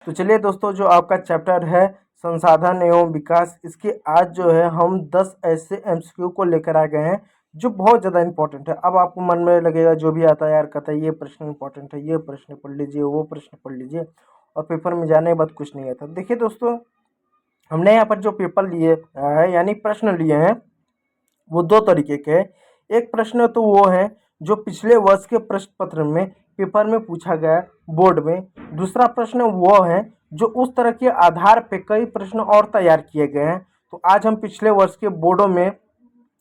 तो चलिए दोस्तों, जो आपका चैप्टर है संसाधन एवं विकास, इसके आज जो है हम 10 ऐसे एमसीक्यू को लेकर आ गए हैं जो बहुत ज़्यादा इंपॉर्टेंट है। अब आपको मन में लगेगा जो भी आता है यार, कहता है ये प्रश्न इंपॉर्टेंट है, ये प्रश्न पढ़ लीजिए, वो प्रश्न पढ़ लीजिए, और पेपर में जाने के बाद कुछ नहीं आता। देखिए दोस्तों, हमने यहाँ पर जो पेपर लिए है यानी प्रश्न लिए हैं वो दो तरीके के हैं। एक प्रश्न तो वो है जो पिछले वर्ष के प्रश्न पत्र में पेपर में पूछा गया बोर्ड में। दूसरा प्रश्न वो है जो उस तरह के आधार पे कई प्रश्न और तैयार किए गए हैं। तो आज हम पिछले वर्ष के बोर्डों में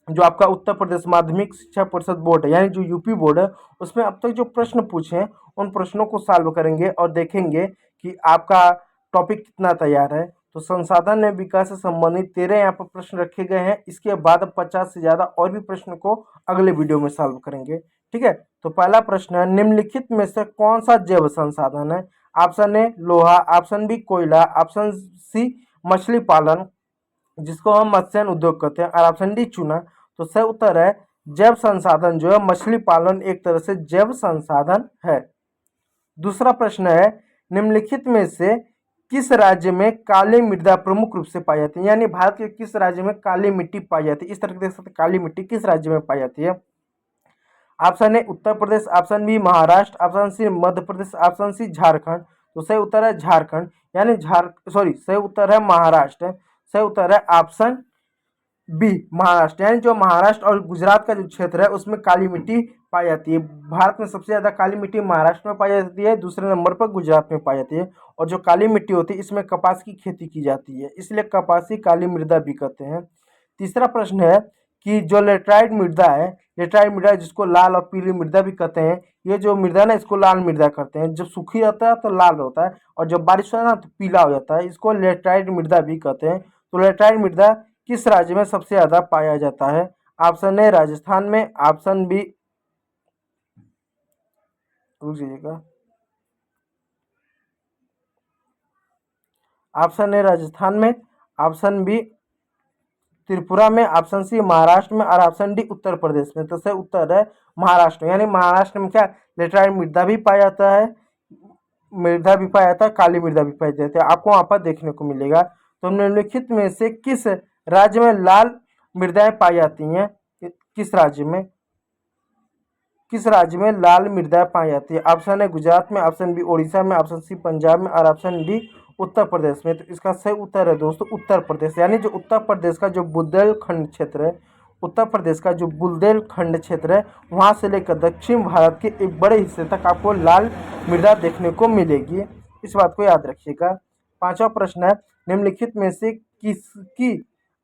जो आपका उत्तर प्रदेश माध्यमिक शिक्षा परिषद बोर्ड है यानी जो यूपी बोर्ड है, उसमें अब तक जो प्रश्न पूछे हैं उन प्रश्नों को सॉल्व करेंगे और देखेंगे कि आपका टॉपिक कितना तैयार है। तो संसाधन एवं विकास से संबंधित 13 यहाँ पर प्रश्न रखे गए हैं। इसके बाद 50 से ज़्यादा और भी प्रश्न को अगले वीडियो में सॉल्व करेंगे। ठीक है, तो पहला प्रश्न है, निम्नलिखित में से कौन सा जैव संसाधन है? ऑप्शन ए लोहा, ऑप्शन बी कोयला, ऑप्शन सी मछली पालन जिसको हम मत्स्य उद्योग कहते हैं, और ऑप्शन डी चूना। तो सही उत्तर है जैव संसाधन जो है मछली पालन एक तरह से जैव संसाधन है। दूसरा प्रश्न है, निम्नलिखित में से किस राज्य में काली मृदा प्रमुख रूप से पाई जाती है? यानी भारत के किस राज्य में काली मिट्टी पाई जाती है? इस तरह देख सकते काली मिट्टी किस राज्य में पाई जाती है? Option A Uttar Pradesh, option B Maharashtra, option C Madhya Pradesh, option C Jharkhand. तो सही उत्तर है झारखंड, यानी सही उत्तर है महाराष्ट्र। सही उत्तर है ऑप्शन बी महाराष्ट्र, यानी जो महाराष्ट्र और गुजरात का जो क्षेत्र है उसमें काली मिट्टी पाई जाती है। भारत में सबसे ज़्यादा काली मिट्टी महाराष्ट्र में पाई जाती है, दूसरे नंबर पर गुजरात में पाई जाती है। और जो काली मिट्टी होती है इसमें कपास की खेती की जाती है, इसलिए कपासी काली मृदा भी कहते हैं। तीसरा प्रश्न है कि जो लेटराइट मृदा है, लेटराइट मृदा जिसको लाल और पीली मृदा भी कहते हैं, ये जो मृदा ना इसको लाल मृदा कहते हैं। जब सूखी रहता है तो लाल होता है और जब बारिश होता है ना तो पीला हो जाता है, इसको लेटराइट मृदा भी कहते हैं। तो लेटराइट मृदा किस राज्य में सबसे ज़्यादा पाया जाता है? ऑप्शन ए राजस्थान में, ऑप्शन बी रुक जाइएगा, ऑप्शन ए राजस्थान में, ऑप्शन बी त्रिपुरा में, ऑप्शन सी महाराष्ट्र में, और ऑप्शन डी उत्तर प्रदेश में। तो सही उत्तर है महाराष्ट्र, यानी महाराष्ट्र में क्या लेटराइट मृदा भी पाया जाता है, काली मृदा भी पाई जाती है, आपको वहाँ पर देखने को मिलेगा। तो निम्नलिखित में से किस राज्य में लाल मृदाएं पाई जाती हैं? किस राज्य में लाल मृदा पाई जाती है? ऑप्शन है गुजरात में, ऑप्शन बी उड़ीसा में, ऑप्शन सी पंजाब में, और ऑप्शन डी उत्तर प्रदेश में। तो इसका सही उत्तर है दोस्तों उत्तर प्रदेश, यानी जो उत्तर प्रदेश का जो बुंदेलखंड क्षेत्र है, उत्तर प्रदेश का जो बुंदेलखंड क्षेत्र है वहाँ से लेकर दक्षिण भारत के एक बड़े हिस्से तक आपको लाल मृदा देखने को मिलेगी, इस बात को याद रखिएगा। पांचवा प्रश्न है, निम्नलिखित में से किसकी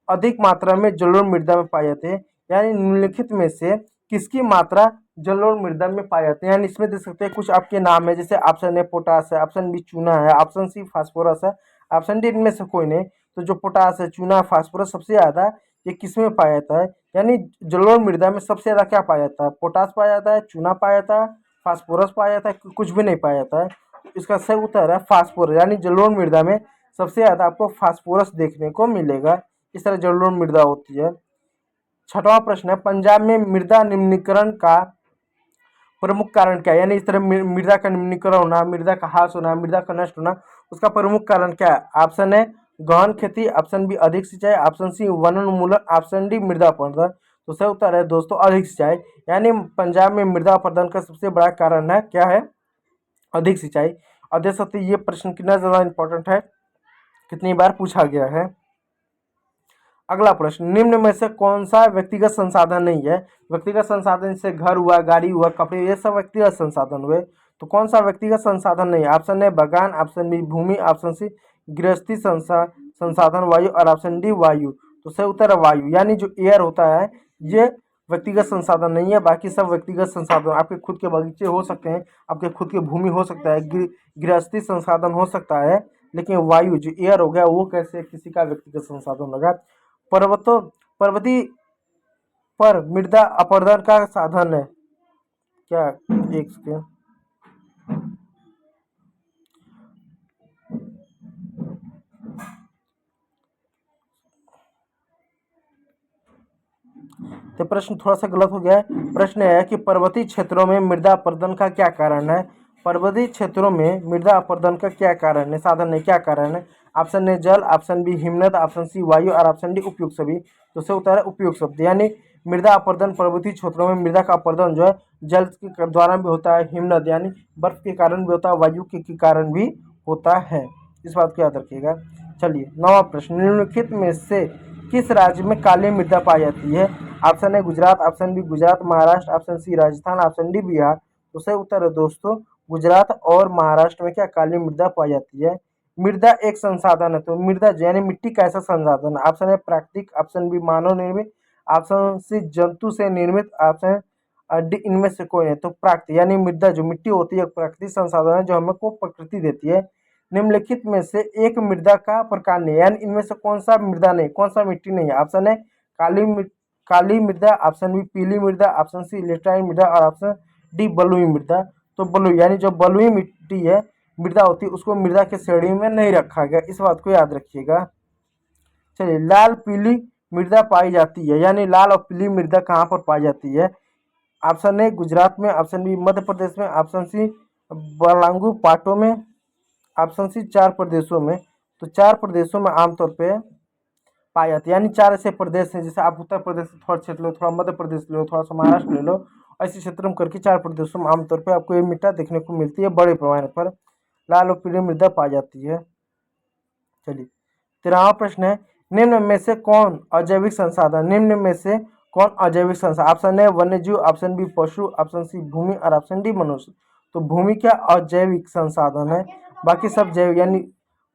अधिक मात्रा में जलोढ़ मृदा में पाए जाते हैं? यानी निम्नलिखित में से किसकी मात्रा जलोढ़ मृदा में पाए जाते हैं? यानी इसमें देख सकते हैं कुछ आपके नाम है, जैसे ऑप्शन ए पोटास है, ऑप्शन बी चूना है, ऑप्शन सी फास्फोरस है, ऑप्शन डी इनमें से कोई नहीं। तो जो पोटास है, चूना, फास्फोरस सबसे ज़्यादा ये किस में पाया जाता है? यानी जलोढ़ मृदा में सबसे ज़्यादा क्या पाया जाता है? पोटास पाया जाता है, चूना पाया जाता है, फास्फोरस पाया जाता है, कुछ भी नहीं पाया जाता है। इसका सही उत्तर है फास्फोरस, यानी जलोढ़ मृदा में सबसे ज़्यादा आपको फास्फोरस देखने को मिलेगा। इस तरह जलोढ़ मृदा होती है। छठवां प्रश्न है, पंजाब में मृदा निम्नीकरण का प्रमुख कारण क्या है? यानी इस तरह मृदा का निम्नीकरण होना, मृदा का ह्रास होना, मृदा का नष्ट होना, उसका प्रमुख कारण क्या है? ऑप्शन है गहन खेती, ऑप्शन बी अधिक सिंचाई, ऑप्शन सी वनोन्मूलन, ऑप्शन डी मृदा अपरदन। तो सही उत्तर है दोस्तों अधिक सिंचाई, यानी पंजाब में मृदा अपरदन का सबसे बड़ा कारण है क्या है? अधिक सिंचाई। और देख सकते ये प्रश्न कितना ज़्यादा इंपॉर्टेंट है, कितनी बार पूछा गया है। अगला प्रश्न, निम्न में से कौन सा व्यक्तिगत संसाधन नहीं है? व्यक्तिगत संसाधन जैसे घर हुआ, गाड़ी हुआ, कपड़े, ये सब व्यक्तिगत संसाधन हुए। तो कौन सा व्यक्तिगत संसाधन नहीं है? ऑप्शन ए बगान, ऑप्शन बी भूमि, ऑप्शन सी गृहस्थी संसाधन वायु, और ऑप्शन डी वायु। तो सही उत्तर है वायु, यानी जो एयर होता है ये व्यक्तिगत संसाधन नहीं है, बाकी सब व्यक्तिगत संसाधन। आपके खुद के बगीचे हो सकते हैं, आपके खुद की भूमि हो सकता है, गृहस्थी संसाधन हो सकता है, लेकिन वायु जो एयर हो गया वो कैसे किसी का व्यक्तिगत संसाधन होगा? पर्वतीय पर मृदा अपरदन का साधन है क्या? एक सेकेंड, तो प्रश्न थोड़ा सा गलत हो गया है। प्रश्न है कि पर्वतीय क्षेत्रों में मृदा अपरदन का क्या कारण है? पर्वतीय क्षेत्रों में मृदा अपरदन का क्या कारण है, साधन है, क्या कारण है? ऑप्शन ए जल, ऑप्शन बी हिमनद, ऑप्शन सी वायु और ऑप्शन डी उपयुक्त सभी। तो उससे उत्तर है उपयुक्त शब्द। यानी मृदा अपरदन पर्वतीय क्षेत्रों में मृदा का अपरदन जो है जल के द्वारा भी होता है, हिमनद यानी बर्फ के कारण भी होता है, वायु के कारण भी होता है। इस बात को याद रखिएगा। चलिए 9वां प्रश्न, निम्नलिखित में से किस राज्य में काली मृदा पाई जाती है? Option A Gujarat, option B Gujarat, Maharashtra, option C Rajasthan, option D Bihar. तो सही उत्तर है दोस्तों गुजरात और महाराष्ट्र में क्या काली मृदा पाई जाती है। मृदा एक संसाधन है, तो मृदा यानी मिट्टी का ऐसा संसाधन है। ऑप्शन है प्राकृतिक, ऑप्शन बी मानव निर्मित, ऑप्शन सी जंतु से निर्मित, ऑप्शन डी इनमें से कोई है। तो प्राकृतिक यानी मृदा जो मिट्टी होती है प्राकृतिक संसाधन है जो हमें को प्रकृति देती है। निम्नलिखित में से एक मृदा का प्रकार नहीं, यानी इनमें से कौन सा मृदा नहीं, कौन सा मिट्टी नहीं है। ऑप्शन है काली मृदा, ऑप्शन बी पीली मृदा, ऑप्शन सी लेटराइन मृदा और ऑप्शन डी बलुई मृदा। तो बलुई यानी जो बलुई मिट्टी है मृदा होती है उसको मृदा के श्रेणी में नहीं रखा गया, इस बात को याद रखिएगा। चलिए लाल पीली मृदा पाई जाती है, यानी लाल और पीली मृदा कहाँ पर पाई जाती है? ऑप्शन ए गुजरात में, ऑप्शन बी मध्य प्रदेश में, ऑप्शन सी बलांगू पाटो में, ऑप्शन सी 4 प्रदेशों में। तो 4 प्रदेशों में आमतौर पे पाई जाती है, यानी 4 ऐसे प्रदेश हैं, जैसे आप उत्तर प्रदेश से थोड़ा क्षेत्र लो, थोड़ा मध्य प्रदेश ले लो, थोड़ा सा महाराष्ट्र ले लो, ऐसे क्षेत्र में करके 4 प्रदेशों में आमतौर पे आपको ये मृदा देखने को मिलती है, बड़े पैमाने पर लाल और पीली मृदा पाई जाती है। चलिए 13वां प्रश्न है, निम्न में से कौन अजैविक संसाधन, निम्न में से कौन अजैविक संसाधन? ऑप्शन ए वन्य जीव, ऑप्शन बी पशु, ऑप्शन सी भूमि और ऑप्शन डी मनुष्य। तो भूमि क्या अजैविक संसाधन है, बाकी सब जैविक, यानी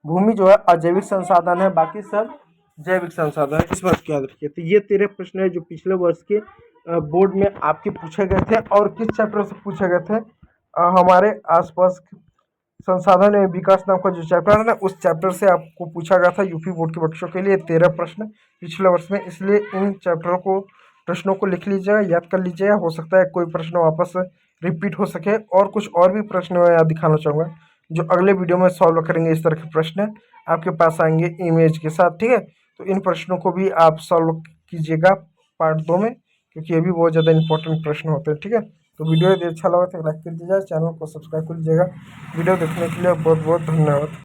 भूमि जो है अजैविक संसाधन है, बाकी सब जैविक संसाधन है, इस बात को याद रखिए। तो ये 13 प्रश्न है जो पिछले वर्ष के बोर्ड में आपके पूछे गए थे। और किस चैप्टर से पूछे गए थे? हमारे आसपास संसाधन एवं विकास नाम का जो चैप्टर है ना, उस चैप्टर से आपको पूछा गया था यूपी बोर्ड के बच्चों के लिए 13 प्रश्न पिछले वर्ष में। इसलिए इन प्रश्नों को लिख लीजिएगा, याद कर लीजिएगा, हो सकता है कोई प्रश्न वापस रिपीट हो सके। और कुछ और भी प्रश्न मैं यहाँ दिखाना चाहूँगा जो अगले वीडियो में सॉल्व करेंगे। इस तरह के प्रश्न आपके पास आएंगे इमेज के साथ, ठीक है। तो इन प्रश्नों को भी आप सॉल्व कीजिएगा पार्ट 2 में, क्योंकि ये भी बहुत ज़्यादा इंपॉर्टेंट प्रश्न होते हैं, ठीक है। तो वीडियो यदि अच्छा लगा तो लाइक कर दीजिएगा, चैनल को सब्सक्राइब कर लीजिएगा। वीडियो देखने के लिए बहुत बहुत धन्यवाद।